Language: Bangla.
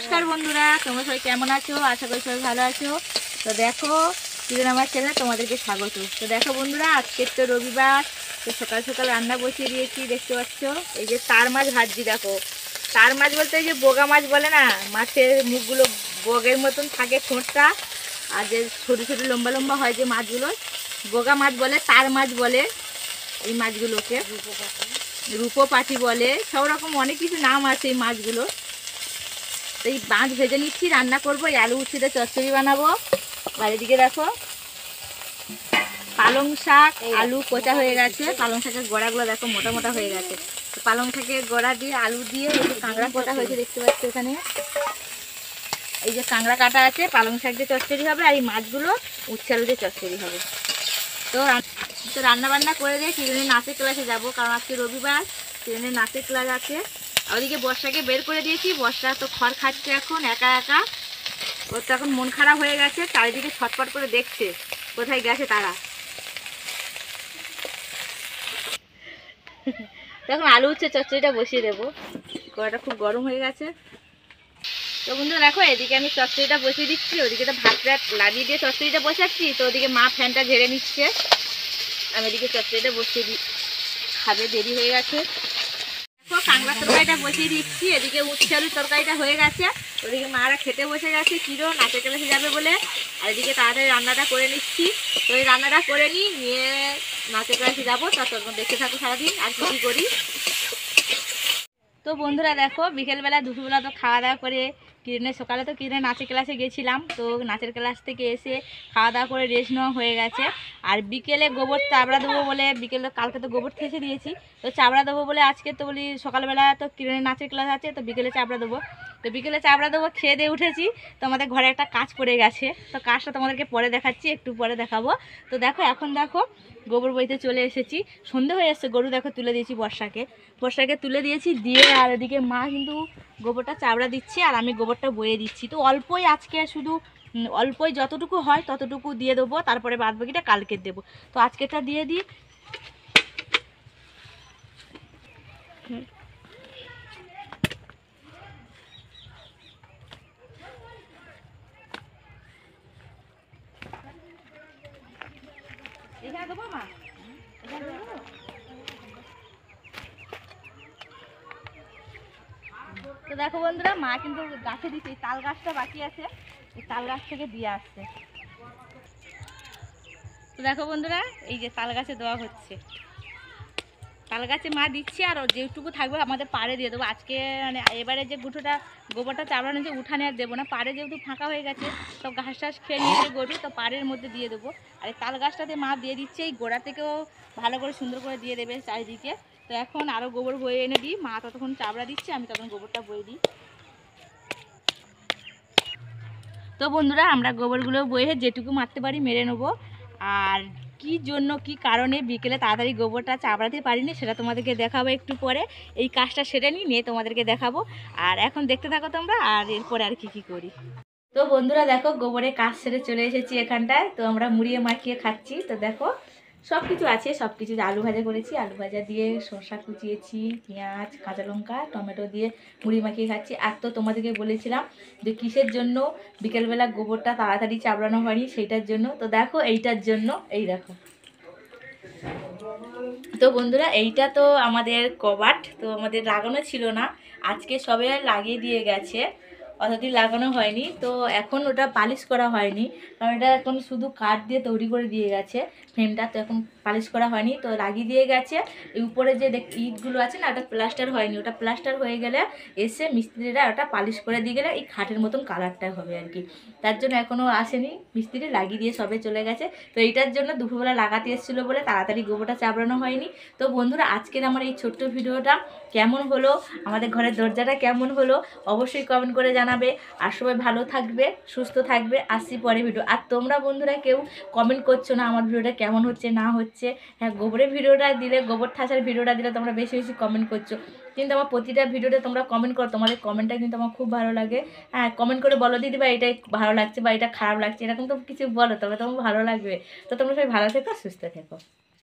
নমস্কার বন্ধুরা, তোমরা সবাই কেমন আছো? আশা করি সবাই ভালো আছো। তো দেখো কিরণ আমার চ্যানেলে তোমাদেরকে স্বাগত। তো দেখো বন্ধুরা, আজকের তো রবিবার, তো সকাল সকাল রান্না বসিয়ে দিয়েছি। দেখতে পাচ্ছ এই যে তার মাছ ভাজছি। দেখো তার মাছ বলতে এই যে বোগা মাছ বলে না, মাছের মুখগুলো বগের মতন থাকে ঠোঁটটা, আর যে ছোটো ছোটো লম্বা লম্বা হয় যে মাছগুলো বোগা মাছ বলে, তার মাছ বলে এই মাছগুলোকে। রূপোপাঠি বলে, সব রকম অনেক কিছু নাম আছে এই মাছগুলো। তো এই মাছ ভেজে নিচ্ছি, রান্না করবো, এই আলু উচ্ছেদে চচ্চড়ি বানাবো। আর এদিকে দেখো পালং শাক, আলু কোচা হয়ে গেছে। পালং শাকের গোড়াগুলো দেখো মোটা মোটা হয়ে গেছে। তো পালং শাকের গোড়া দিয়ে আলু দিয়ে একটু কাঁকড়া কোটা হয়েছে, দেখতে পাচ্ছ এখানে। এই যে কাঁকড়া কাটা আছে, পালং শাক দিয়ে চচ্চড়ি হবে, আর এই মাছগুলো উচ্ছে আলু দিয়ে চচ্চড়ি হবে। তো রান্না বান্না করে দিয়ে কিরণের নাচের ক্লাসে যাব, কারণ আজকে রবিবার, কিরণের নাচের ক্লাস আছে। ওদিকে বর্ষাকে বের করে দিয়েছি। বর্ষা তো খড় খাচ্ছে এখন একা একা, ওর তো এখন মন খারাপ হয়ে গেছে, চারিদিকে ছটফট করে দেখছে কোথায় গেছে তারা। তখন আলু উচ্ছে চচ্চড়িটা বসিয়ে দেবো, কড়াটা খুব গরম হয়ে গেছে। তো বন্ধুরা দেখো, এদিকে আমি চচ্চড়িটা বসিয়ে দিচ্ছি, ওদিকে তো ভাতটা লাগিয়ে দিয়ে চচ্চড়িটা বসাচ্ছি। তো ওদিকে মা ফ্যানটা ঝেড়ে নিচ্ছে, আমি এদিকে চচ্চড়িটা বসিয়ে দিই, খাবে দেরি হয়ে গেছে। দেখো কাঁকড়ার তরকারিটা বসিয়ে দিচ্ছি, এদিকে উচ্ছে আলুর তরকারিটা হয়ে গেছে। ওদিকে মারা খেতে বসে গেছে, কিরণ নাচের ক্লাসে যাবে বলে। আর এদিকে তাড়াতাড়ি রান্নাটা করে নিচ্ছি। তো এই রান্নাটা করে নিয়ে নাচের ক্লাসে যাবো। তারপর দেখতে থাকো সারাদিন আর কি করি। তো বন্ধুরা দেখো, বিকেলবেলা দুপুরবেলা তো খাওয়া দাওয়া করে কিরণের, সকালে তো কিরণের নাচের ক্লাসে গেছিলাম। তো নাচের ক্লাস থেকে এসে খাওয়া দাওয়া করে রেস্ট নেওয়া হয়ে গেছে। আর বিকেলে গোবর চাবড়া দেবো বলে, বিকেলে কালকে তো গোবর থেসে দিয়েছি, তো চাবড়া দেবো বলে আজকে তো বলি সকালবেলা তো কিরণের নাচের ক্লাস আছে, তো বিকেলে চাবড়া দেবো। তো বিকেলে চাবড়া দেবো, খেয়ে দিয়ে উঠেছি। তো আমাদের ঘরে একটা কাজ পড়ে গেছে, তো কাজটা তোমাদেরকে পরে দেখাচ্ছি, একটু পরে দেখাবো। তো দেখো এখন দেখো গোবর বইতে চলে এসেছি, সন্ধে হয়ে এসছে। গরু দেখো তুলে দিয়েছি, বর্ষাকে তুলে দিয়েছি দিয়ে, আর এদিকে মা কিন্তু গোবরটা চাবড়া দিচ্ছে আর আমি গোবরটা বয়ে দিচ্ছি। তো অল্পই আজকে, শুধু অল্পই যতটুকু হয় ততটুকু দিয়ে দেবো, তারপরে বাদ বাকিটা কালকে দেবো। তো আজকেটা দিয়ে দিই। এখানে দেবো মা, এখানে দেবো। তো দেখো বন্ধুরা, মা কিন্তু গাছে দিচ্ছে, তাল গাছটা বাকি আছে, এই তাল গাছ থেকে দিয়ে আসছে। তো দেখো বন্ধুরা, এই যে তাল গাছে দেওয়া হচ্ছে, তাল গাছে মা দিচ্ছে, আর যেটুকু থাকবে আমাদের পাড়ে দিয়ে দেবো আজকে। মানে এবারে যে গুঁটোটা গোবরটা চাবড়ানো যে উঠানে আর দেবো না, পাড়ে যেহেতু ফাঁকা হয়ে গেছে, সব ঘাস টাস খেয়ে নিয়েছে গরু, তো পাড়ের মধ্যে দিয়ে দেবো। আর এই তাল গাছটাতে মা দিয়ে দিচ্ছে, এই গোড়া থেকেও ভালো করে সুন্দর করে দিয়ে দেবে চারিদিকে। তো এখন আরও গোবর বয়ে এনে দিই, মা ততক্ষণ চাবড়া দিচ্ছে, আমি তখন গোবরটা বয়ে দিই। তো বন্ধুরা, আমরা গোবরগুলো বয়ে যেটুকু মারতে পারি মেরে নেবো। আর কি জন্য, কি কারণে বিকেলে তাড়াতাড়ি গোবরটা চাবড়াতে পারিনি সেটা তোমাদেরকে দেখাবো একটু পরে। এই কাজটা সেরে নিয়ে তোমাদেরকে দেখাবো, আর এখন দেখতে থাকো তোমরা, আর এরপরে আর কি করি। তো বন্ধুরা দেখো, গোবরের কাজ সেরে চলে এসেছি এখানটায়। তো আমরা মুড়িয়ে মাখিয়ে খাচ্ছি। তো দেখো সব কিছু আছে, সব কিছু আলু ভাজা করেছি, আলু ভাজা দিয়ে শসা কুচিয়েছি, পেঁয়াজ কাঁচা লঙ্কা টমেটো দিয়ে মুড়ি মাখিয়ে খাচ্ছি। আর তো তোমাদেরকে বলেছিলাম যে কিসের জন্য বিকেলবেলা গোবরটা তাড়াতাড়ি চাবড়ানো হয়নি, সেইটার জন্য। তো দেখো এইটার জন্য, এই দেখো। তো বন্ধুরা, এইটা তো আমাদের কবাট, তো আমাদের লাগানো ছিল না, আজকে সবে লাগিয়ে দিয়ে গেছে, অতদিন লাগানো হয়নি। তো এখন ওটা পালিশ করা হয়নি, কারণ এটা এখন শুধু কাঠ দিয়ে তৈরি করে দিয়ে গেছে ফ্রেমটা, তো এখন পালিশ করা হয়নি, তো লাগিয়ে দিয়ে গেছে। এই উপরে যে ইটগুলো আছে না, ওটা প্লাস্টার হয়নি, ওটা প্লাস্টার হয়ে গেলে এসে মিস্ত্রিরা ওটা পালিশ করে দিয়ে গেলে এই খাটের মতন কালারটা হবে আর কি। তার জন্য এখনও আসেনি মিস্ত্রি, লাগিয়ে দিয়ে সবে চলে গেছে। তো এইটার জন্য দুপুরবেলা লাগাতে এসেছিলো বলে তাড়াতাড়ি গোবরটা চাবড়ানো হয়নি। তো বন্ধুরা, আজকের আমার এই ছোট্ট ভিডিওটা কেমন হলো, আমাদের ঘরের দরজাটা কেমন হলো, অবশ্যই কমেন্ট করে জানাবে। আর সবাই ভালো থাকবে, সুস্থ থাকবে। আসছি পরে ভিডিও। আর তোমরা বন্ধুরা কেউ কমেন্ট করছো না আমার ভিডিওটা কেমন হচ্ছে না হচ্ছে। হ্যাঁ, গোবরের ভিডিওটা দিলে, গোবর ঠাসার ভিডিওটা দিলে তোমরা বেশি বেশি কমেন্ট করছো, কিন্তু আমার প্রতিটা ভিডিওতে তোমরা কমেন্ট করো, তোমাদের কমেন্টটা কিন্তু আমার খুব ভালো লাগে। হ্যাঁ, কমেন্ট করে বলো দিদি বা এটাই ভালো লাগছে বা এটা খারাপ লাগছে, এরকম তো কিছু বলো, তবে তোমার ভালো লাগবে। তো তোমরা সবাই ভালো থেকো, সুস্থ থেকো।